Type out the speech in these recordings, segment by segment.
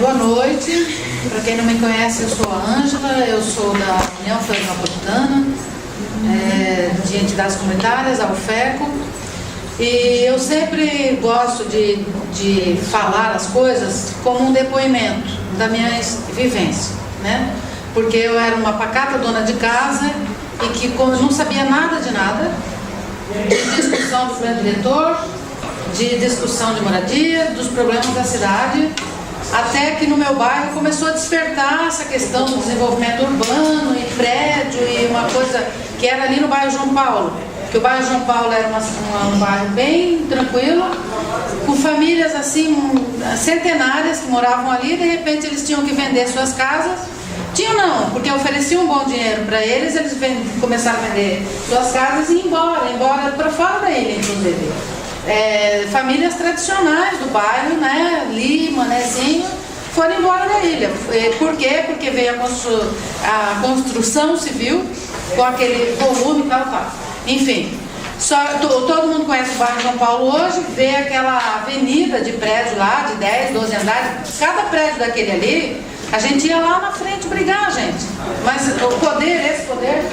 Boa noite. Para quem não me conhece, eu sou a Ângela, eu sou da União Florianopolitana, de entidades comunitárias, a UFECO, e eu sempre gosto de falar as coisas como um depoimento da minha vivência, né? Porque eu era uma pacata dona de casa e que não sabia nada de nada, de discussão do plano diretor, de discussão de moradia, dos problemas da cidade, até que no meu bairro começou a despertar essa questão do desenvolvimento urbano e prédio e uma coisa que era ali no bairro João Paulo, que o bairro João Paulo era um bairro bem tranquilo, com famílias assim centenárias que moravam ali, e de repente eles tinham que vender suas casas. Tinham não, porque ofereciam um bom dinheiro para eles, começaram a vender suas casas e ir embora para fora da ilha, inclusive. Famílias tradicionais do bairro, né, Lima, Nezinho, foram embora da ilha. Por quê? Porque veio a construção civil com aquele volume e tal. Enfim, todo mundo conhece o bairro São Paulo hoje, vê aquela avenida de prédio lá, de 10, 12 andares, cada prédio daquele ali, a gente ia lá na frente brigar, gente. Mas esse poder,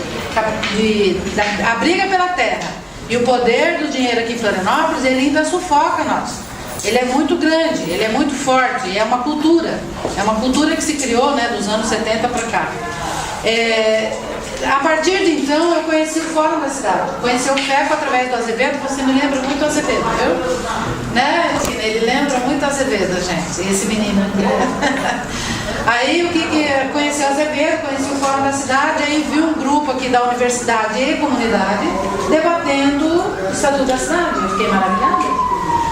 a briga pela terra, e o poder do dinheiro aqui em Florianópolis, ele ainda sufoca nós. Ele é muito grande, ele é muito forte, é uma cultura que se criou, né, dos anos 70 para cá. A partir de então, eu conheci o Fórum da Cidade, conheci o FECO através do Azevedo. Você me lembra muito do Azevedo, viu? Né? Ele lembra muito do Azevedo, gente, esse menino aqui. Aí, conheci o Azevedo, conheci o Fórum da Cidade, aí vi um grupo aqui da universidade e comunidade debatendo o Estatuto da Cidade. Eu fiquei maravilhada.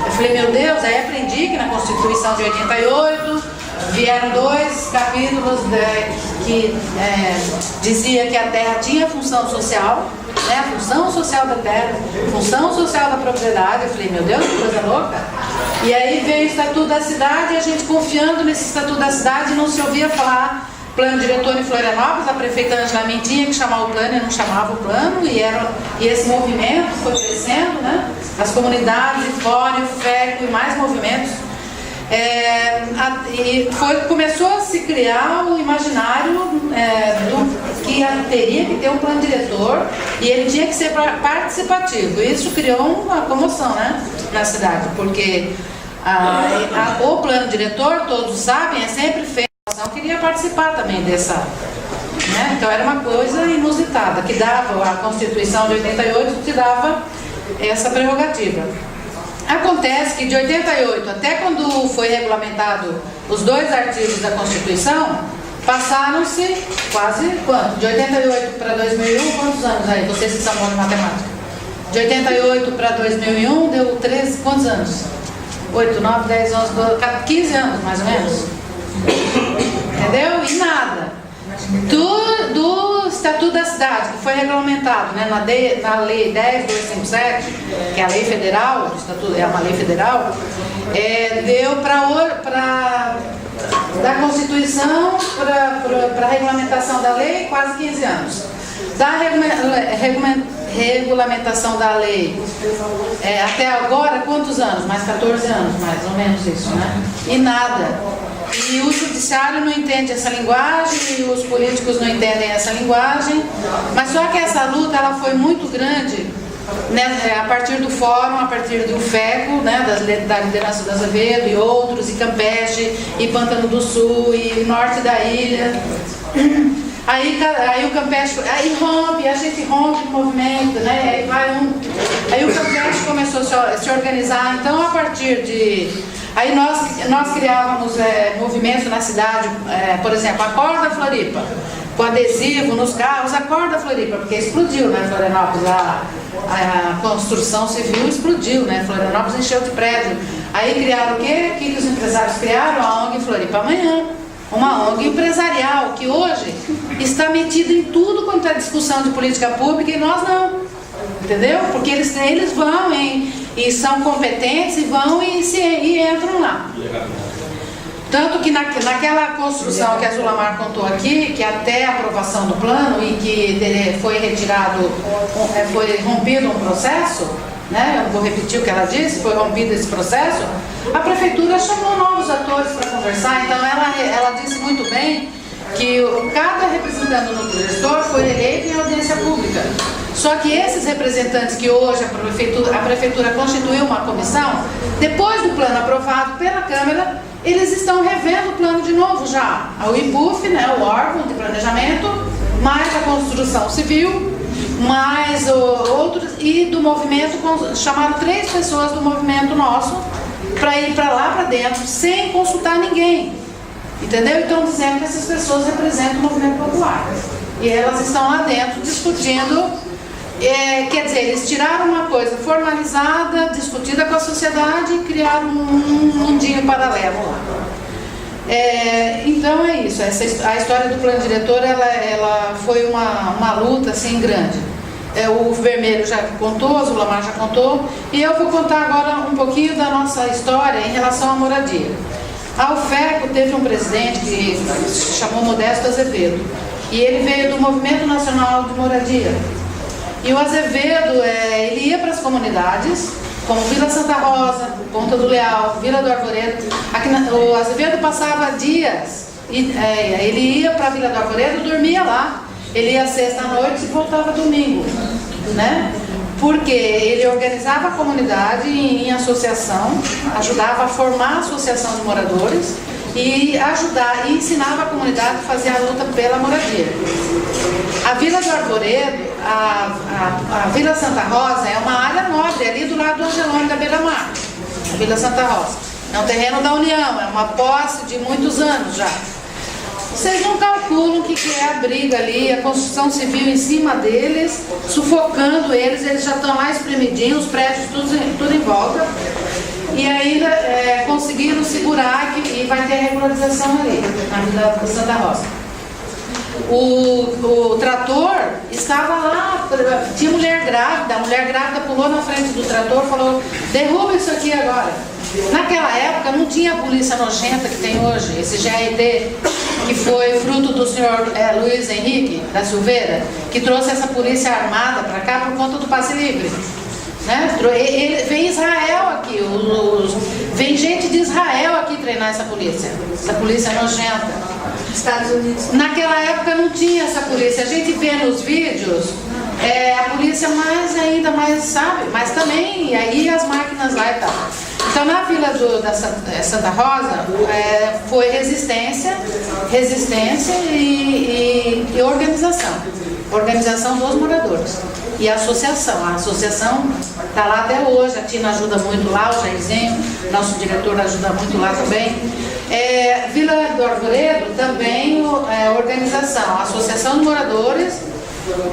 Eu falei, meu Deus, aí aprendi que na Constituição de 88 vieram 2 capítulos que dizia que a terra tinha função social, né, a função social da terra, função social da propriedade. Eu falei, meu Deus, que coisa louca. E aí veio o Estatuto da Cidade, e a gente confiando nesse Estatuto da Cidade, não se ouvia falar plano diretor em Florianópolis. A prefeita Ângela tinha que chamar o plano e não chamava o plano, e esse movimento foi crescendo, né? As comunidades, o Fórum, o FECO e mais movimentos. Começou a se criar o imaginário que teria que ter um plano diretor e ele tinha que ser participativo. Isso criou uma comoção, né, na cidade, porque o plano diretor, todos sabem, é sempre feito. Eu queria participar também dessa, né? Então era uma coisa inusitada, que dava a Constituição de 88, que dava essa prerrogativa. Acontece que de 88 até quando foi regulamentado os 2 artigos da Constituição, passaram-se quase quanto? De 88 para 2001, quantos anos aí? Vocês que são bons de matemática. De 88 para 2001 deu 13, quantos anos? 8, 9, 10, 11, 12, 15 anos mais ou menos. Entendeu? E nada. Do Estatuto da Cidade, que foi regulamentado, né, na Lei 10.257, que é a lei federal, o Estatuto é uma lei federal, deu da Constituição para a regulamentação da lei quase 15 anos. Da regulamentação da lei até agora, quantos anos? Mais 14 anos, mais ou menos isso, né? E nada. E o judiciário não entende essa linguagem, e os políticos não entendem essa linguagem, mas só que essa luta ela foi muito grande, né, a partir do Fórum, a partir do FECO, né, da liderança do Azevedo e outros, e Campeche, e Pântano do Sul, e Norte da Ilha. Aí o Campeche, aí rompe, a gente rompe o movimento, né, aí o Campeche começou a se organizar. Então, a partir de... Aí nós criávamos movimentos na cidade, por exemplo, Acorda Floripa, com adesivo nos carros, Acorda Floripa, porque explodiu, né, Florianópolis, a construção civil explodiu, né, Florianópolis encheu de prédio. Aí criaram o quê? O que os empresários criaram? A ONG Floripa Amanhã, uma ONG empresarial que hoje está metida em tudo quanto é discussão de política pública, e nós não. Entendeu? Porque eles vão e são competentes, e vão e entram lá. Tanto que naquela construção que a Zulamar contou aqui, que até a aprovação do plano e que foi retirado, foi rompido um processo, né, eu não vou repetir o que ela disse, foi rompido esse processo, a prefeitura chamou novos atores para conversar. Então ela disse muito bem que cada representante do núcleo gestor foi eleito em audiência pública. Só que esses representantes que hoje a prefeitura constituiu uma comissão, depois do plano aprovado pela Câmara, eles estão revendo o plano de novo já. O IPUF, né, o órgão de planejamento, mais a construção civil, mais outros, e do movimento, chamaram 3 pessoas do movimento nosso para ir para lá para dentro, sem consultar ninguém. Entendeu? Então dizendo que essas pessoas representam o movimento popular. E elas estão lá dentro discutindo, quer dizer, eles tiraram uma coisa formalizada, discutida com a sociedade e criaram um mundinho paralelo lá. Então é isso, a história do plano diretor, ela foi uma luta assim grande. O Vermelho já contou, a Zulamar já contou, e eu vou contar agora um pouquinho da nossa história em relação à moradia. A UFECO teve um presidente que se chamou Modesto Azevedo, e ele veio do Movimento Nacional de Moradia. E o Azevedo, ele ia para as comunidades, como Vila Santa Rosa, Ponta do Leal, Vila do Arvoredo. O Azevedo passava dias, ele ia para a Vila do Arvoredo, dormia lá, ele ia sexta-noite e voltava domingo, né? Porque ele organizava a comunidade em associação, ajudava a formar a associação de moradores e ensinava a comunidade a fazer a luta pela moradia. A Vila do Arvoredo, a Vila Santa Rosa é uma área nobre, ali do lado do Angelone da Beira-Mar, a Vila Santa Rosa. É um terreno da União, é uma posse de muitos anos já. Vocês não calculam o que é a briga ali, a construção civil em cima deles, sufocando eles já estão lá espremidinhos, os prédios tudo em volta. E ainda conseguiram segurar e vai ter regularização ali, na Vila Santa Rosa. O trator estava lá, tinha mulher grávida, a mulher grávida pulou na frente do trator e falou: derruba isso aqui agora. Naquela época não tinha a polícia nojenta que tem hoje, esse GRT, que foi fruto do senhor Luiz Henrique da Silveira, que trouxe essa polícia armada para cá por conta do passe livre. Né? Vem Israel aqui, vem gente de Israel aqui treinar essa polícia nojenta. Estados Unidos. Naquela época não tinha essa polícia, a gente vê nos vídeos a polícia ainda mais, sabe, mas também, e aí as máquinas lá e tal. Então na Vila da Santa Rosa foi resistência e organização dos moradores. E a associação está lá até hoje, a Tina ajuda muito lá, o Jairzinho, nosso diretor ajuda muito lá também. Vila do Arvoredo também organização, associação de moradores,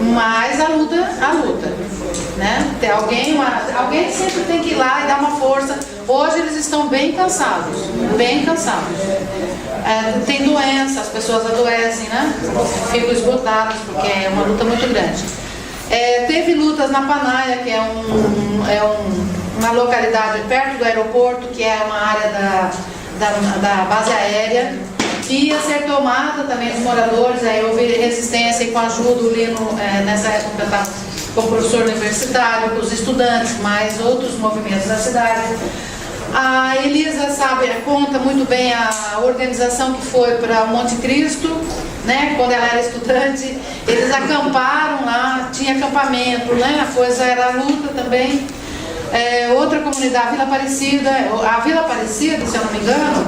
mais a luta, né? Tem alguém sempre tem que ir lá e dar uma força. Hoje eles estão bem cansados. Tem doença, as pessoas adoecem, né? Ficam esgotadas porque é uma luta muito grande. Teve lutas na Panaia, que é uma localidade perto do aeroporto, que é uma área da base aérea, que ia ser tomada também dos moradores. Aí houve resistência e com a ajuda do Lino, nessa época eu estava como professor universitário, com os estudantes, mais outros movimentos da cidade. A Elisa conta muito bem a organização que foi para Monte Cristo, né? Quando ela era estudante, eles acamparam lá, tinha acampamento, né? A coisa era a luta também. Outra comunidade, a Vila Aparecida, se eu não me engano,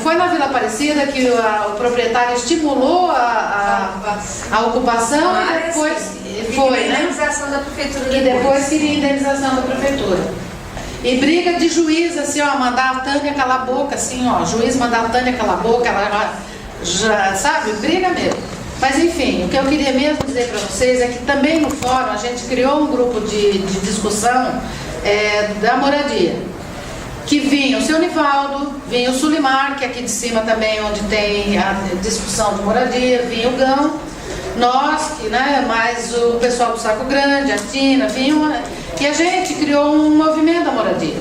foi na Vila Aparecida que o proprietário estimulou a ocupação e depois indenização da prefeitura. E depois queria indenização da prefeitura. E briga de juiz, assim, mandar a Tânia calar a boca, assim, juiz mandar a Tânia calar a boca, ela já, sabe, briga mesmo. Mas enfim, o que eu queria mesmo dizer para vocês é que também no fórum a gente criou um grupo de discussão da moradia. Que vinha o seu Nivaldo, vinha o Sulimar, que é aqui de cima também, onde tem a discussão de moradia, vinha o Gão, nós, mais o pessoal do Saco Grande, a Tina, e a gente criou um movimento da moradia,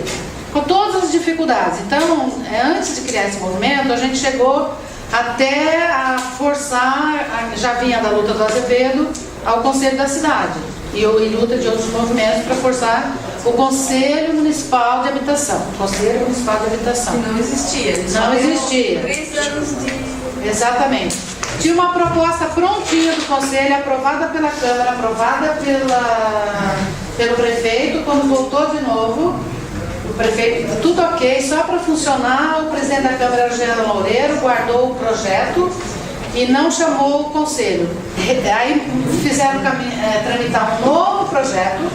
com todas as dificuldades. Então, antes de criar esse movimento, a gente chegou até a forçar, já vinha da luta do Azevedo, ao Conselho da Cidade. e luta de outros movimentos para forçar o Conselho Municipal de Habitação. Conselho Municipal de Habitação. Não existia. Não existia. 3 anos de... Exatamente. Tinha uma proposta prontinha do Conselho, aprovada pela Câmara, aprovada pelo prefeito. Quando voltou de novo, o prefeito, tudo ok, só para funcionar, o presidente da Câmara, Jean Loureiro, guardou o projeto e não chamou o Conselho. Aí fizeram tramitar um novo projeto.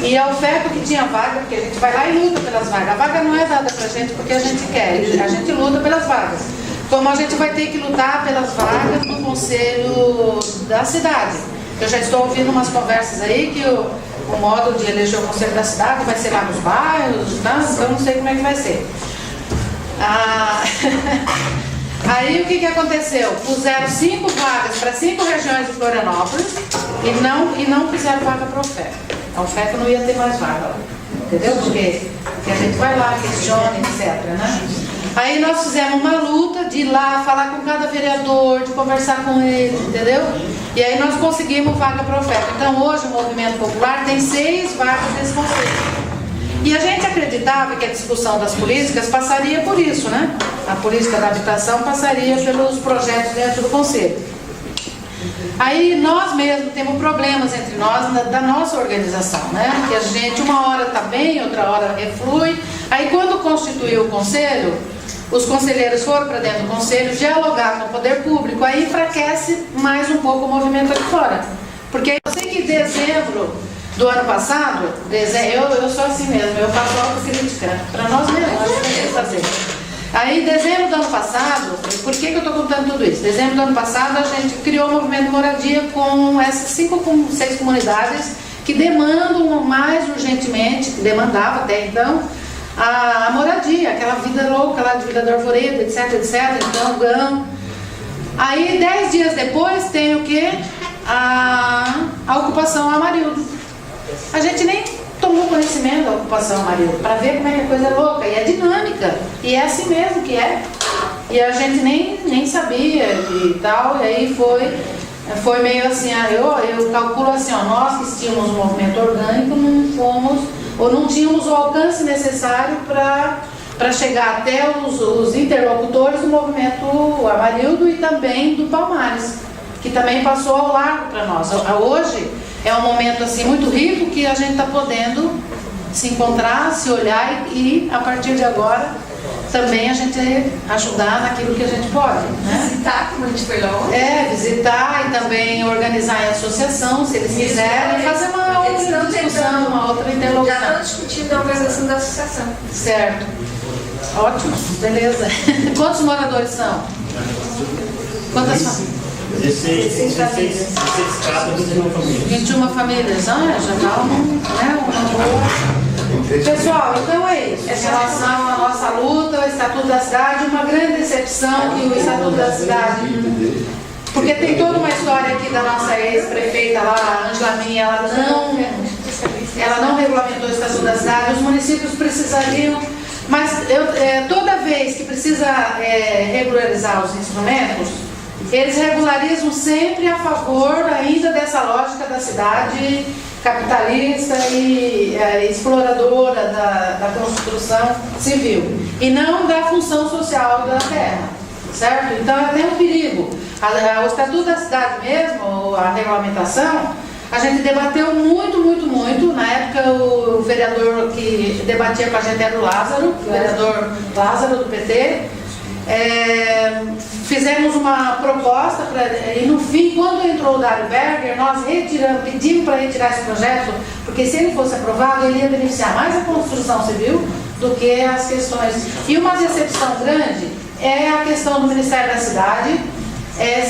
E a UFECO que tinha vaga, porque a gente vai lá e luta pelas vagas. A vaga não é dada pra gente porque a gente quer, a gente luta pelas vagas. Como a gente vai ter que lutar pelas vagas no conselho da cidade. Eu já estou ouvindo umas conversas aí que o modo de eleger o conselho da cidade vai ser lá nos bairros, tá? Então eu não sei como é que vai ser. Aí o que aconteceu? Puseram 5 vagas para 5 regiões de Florianópolis e não fizeram vaga para a UFECO. A UFECO não ia ter mais vaga, entendeu? Porque a gente vai lá, questiona, etc. Né? Aí nós fizemos uma luta de ir lá, falar com cada vereador, de conversar com ele, entendeu? E aí nós conseguimos vaga para a UFECO. Então hoje o Movimento Popular tem 6 vagas nesse conselho. E a gente acreditava que a discussão das políticas passaria por isso, né? A política da habitação passaria pelos projetos dentro do conselho. Aí nós mesmos temos problemas entre nós da nossa organização, né? Que a gente uma hora está bem, outra hora reflui. Aí quando constituiu o conselho, os conselheiros foram para dentro do conselho dialogar com o poder público, aí enfraquece mais um pouco o movimento aqui fora. Porque eu sei que em dezembro do ano passado, eu sou assim mesmo, eu faço autocrítica, para nós mesmos, acho que tem que fazer. Aí, em dezembro do ano passado, por que eu estou contando tudo isso? Em dezembro do ano passado, a gente criou o movimento Moradia com essas 6 comunidades que demandam mais urgentemente, que demandava até então, a moradia, aquela vida louca lá de Vila do Arvoredo, etc, então, GAM. Aí, 10 dias depois, tem o quê? A ocupação Amarildo. A gente nem tomou conhecimento da ocupação Amarildo, para ver como é que a coisa é louca, e é dinâmica, e é assim mesmo que é. E a gente nem sabia e tal, e aí foi meio assim, eu calculo assim, nós que tínhamos um movimento orgânico, não fomos, ou não tínhamos o alcance necessário para chegar até os interlocutores do movimento Amarildo e também do Palmares, que também passou ao largo para nós. Hoje é um momento assim muito rico que a gente está podendo se encontrar, se olhar e a partir de agora também a gente ajudar naquilo que a gente pode, né? Visitar, como a gente foi lá ontem. Visitar e também organizar em associação, se eles quiserem, fazer uma outra discussão, uma outra interlocução. Já estão discutindo a organização da associação. Certo. Ótimo, beleza. Quantos moradores são? Quantas famílias? 16 casas, 21 famílias. 21 famílias, já dá uma boa. Pessoal, então é isso. Em relação à nossa luta, o Estatuto da Cidade, uma grande decepção que o Estatuto da Cidade, porque tem toda uma história aqui da nossa ex-prefeita lá, a Ângela Minha, ela não regulamentou o Estatuto da Cidade, os municípios precisariam, mas toda vez que precisa regularizar os instrumentos, eles regularizam sempre a favor ainda dessa lógica da cidade capitalista e exploradora da construção civil e não da função social da terra, certo? Então é até um perigo. O Estatuto da Cidade mesmo, a regulamentação, a gente debateu muito. Na época o vereador que debatia com a gente era o Lázaro, o vereador Lázaro do PT. Fizemos uma proposta e no fim, quando entrou o Dário Berger, nós pedimos para retirar esse projeto, porque se ele fosse aprovado, ele ia beneficiar mais a construção civil do que as questões. E uma decepção grande é a questão do Ministério da Cidade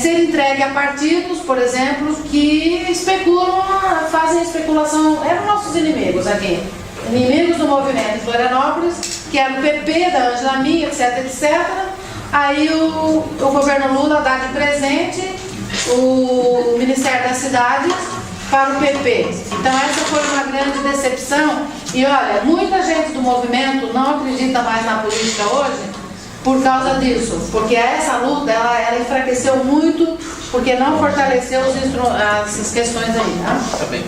ser entregue a partidos, por exemplo, que especulam, fazem especulação, eram nossos inimigos aqui, inimigos do movimento em Florianópolis, que era o PP, da Ângela Minha, etc. Aí o governo Lula dá de presente o Ministério das Cidades para o PP. Então essa foi uma grande decepção. E olha, muita gente do movimento não acredita mais na política hoje por causa disso. Porque essa luta, ela enfraqueceu muito, porque não fortaleceu essas questões aí. Tá? Tá bem.